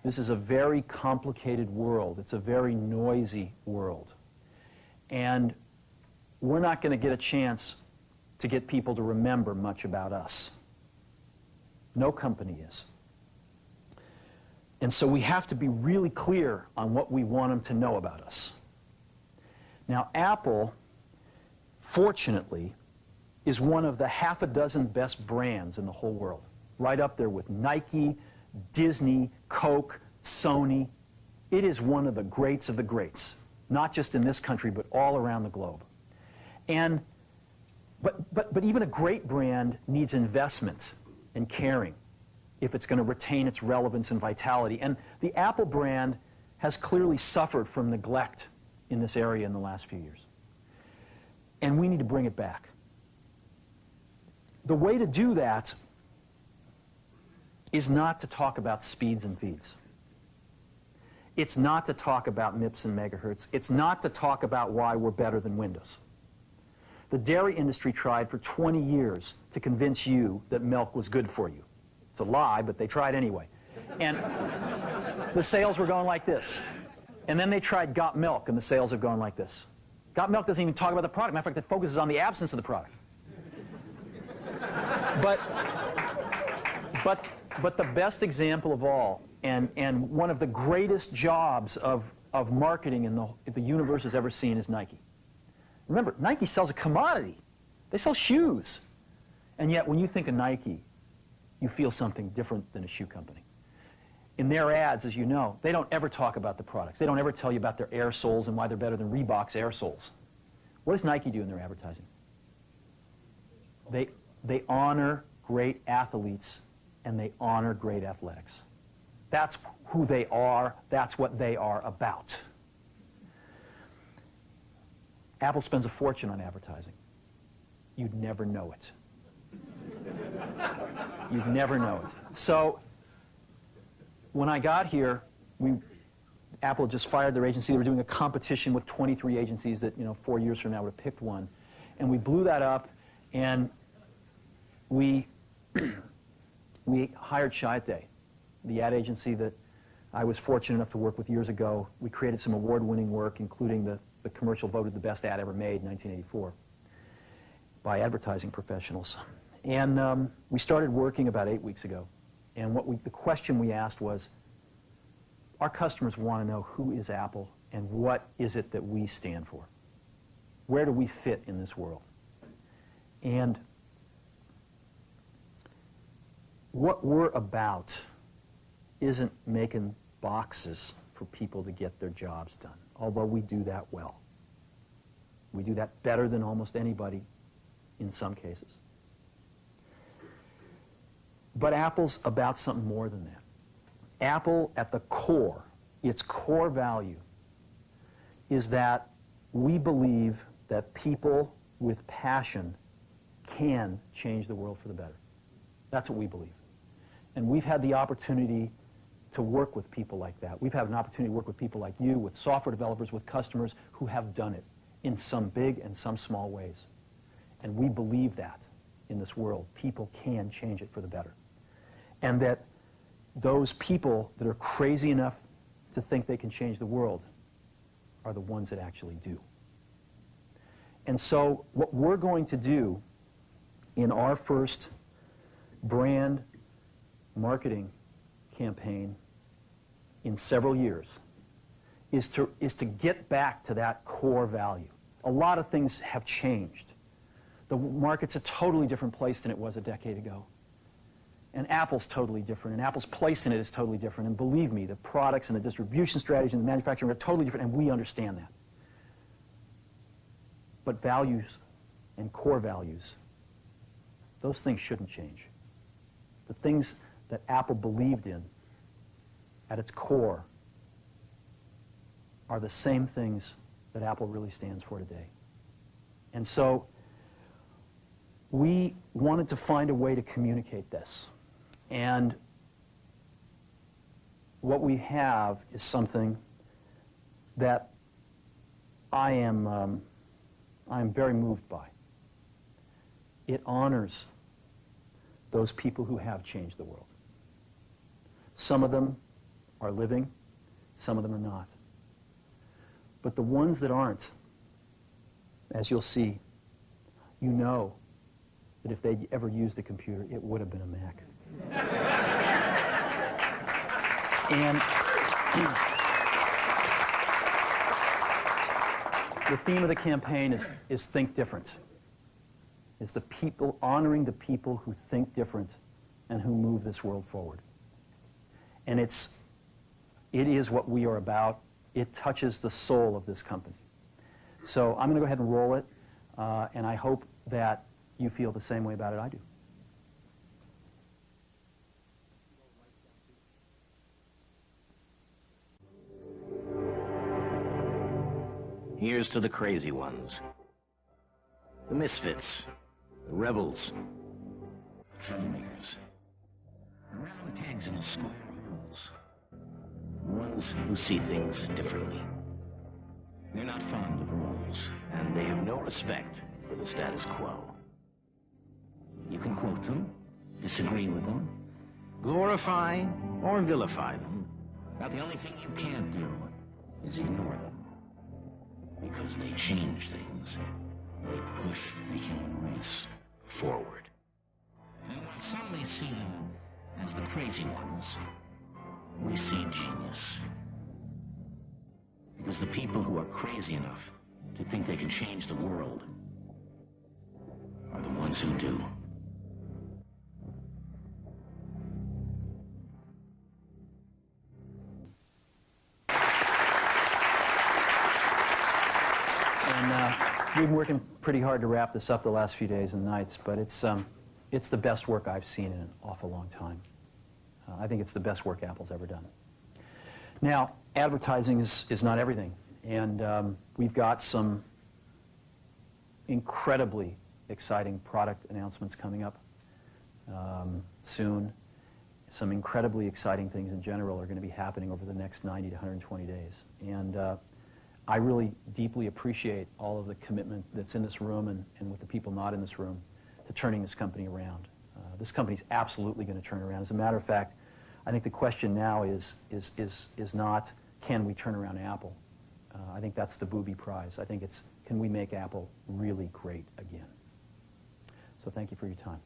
This is a very complicated world. It's a very noisy world. And we're not going to get a chance to get people to remember much about us. No company is. And so we have to be really clear on what we want them to know about us. Now, Apple, fortunately, is one of the half a dozen best brands in the whole world. Right up there with Nike, Disney, Coke, Sony. It is one of the greats of the greats, not just in this country, but all around the globe. And, but even a great brand needs investment and caring if it's going to retain its relevance and vitality. And the Apple brand has clearly suffered from neglect in this area in the last few years. And we need to bring it back. The way to do that is not to talk about speeds and feeds. It's not to talk about MIPS and megahertz. It's not to talk about why we're better than Windows. The dairy industry tried for 20 years to convince you that milk was good for you. It's a lie, but they tried anyway. And the sales were going like this. And then they tried Got Milk, and the sales have gone like this. Got Milk doesn't even talk about the product. Matter of fact, it focuses on the absence of the product. But the best example of all, and one of the greatest jobs of marketing the universe has ever seen, is Nike. Remember, Nike sells a commodity. They sell shoes. And yet, when you think of Nike, you feel something different than a shoe company. In their ads, as you know, they don't ever talk about the products. They don't ever tell you about their air soles and why they're better than Reebok's air soles. What does Nike do in their advertising? They honor great athletes, and they honor great athletics. That's who they are. That's what they are about. Apple spends a fortune on advertising. You'd never know it. You'd never know it. So when I got here, Apple just fired their agency. They were doing a competition with 23 agencies that, 4 years from now would have picked one. And we blew that up, and we hired Chiat+, the ad agency that I was fortunate enough to work with years ago. We created some award-winning work, including the commercial voted the best ad ever made in 1984 by advertising professionals. And we started working about 8 weeks ago. And the question we asked was, our customers want to know who is Apple and what is it that we stand for? Where do we fit in this world? And what we're about isn't making boxes for people to get their jobs done, although we do that well. We do that better than almost anybody in some cases. But Apple's about something more than that. Apple, at the core, its core value, is that we believe that people with passion can change the world for the better. That's what we believe. And we've had the opportunity to work with people like that. We've had an opportunity to work with people like you, with software developers, with customers who have done it in some big and some small ways. And we believe that in this world. People can change it for the better. And that those people that are crazy enough to think they can change the world are the ones that actually do. And so what we're going to do in our first brand marketing campaign in several years is to get back to that core value. A lot of things have changed. The market's a totally different place than it was a decade ago. And Apple's totally different, and Apple's place in it is totally different. And believe me, the products and the distribution strategy and the manufacturing are totally different, and we understand that. But values and core values, those things shouldn't change. The things that Apple believed in at its core are the same things that Apple really stands for today. And so we wanted to find a way to communicate this. And what we have is something that I am very moved by. It honors those people who have changed the world. Some of them are living, some of them are not. But the ones that aren't, as you'll see, you know that if they'd ever used a computer, it would have been a Mac. And the theme of the campaign is Think Different. Is the people, honoring the people who think different and who move this world forward. And it is what we are about. It touches the soul of this company. So I'm going to go ahead and roll it, and I hope that you feel the same way about it I do. Here's to the crazy ones, the misfits, the rebels, troublemakers, the round pegs in the square holes, the ones who see things differently. They're not fond of rules, and they have no respect for the status quo. You can quote them, disagree with them, glorify or vilify them. Now, the only thing you can't do is ignore them. Because they change things. They push the human race forward. And while some may see them as the crazy ones, we see genius. Because the people who are crazy enough to think they can change the world are the ones who do. We've been working pretty hard to wrap this up the last few days and nights, but it's the best work I've seen in an awful long time. I think it's the best work Apple's ever done. Now, advertising is not everything, and we've got some incredibly exciting product announcements coming up soon. Some incredibly exciting things in general are going to be happening over the next 90 to 120 days. And I really deeply appreciate all of the commitment that's in this room and with the people not in this room to turning this company around. This company's absolutely going to turn around. As a matter of fact, I think the question now is not, can we turn around Apple? I think that's the booby prize. I think it's, can we make Apple really great again? So thank you for your time.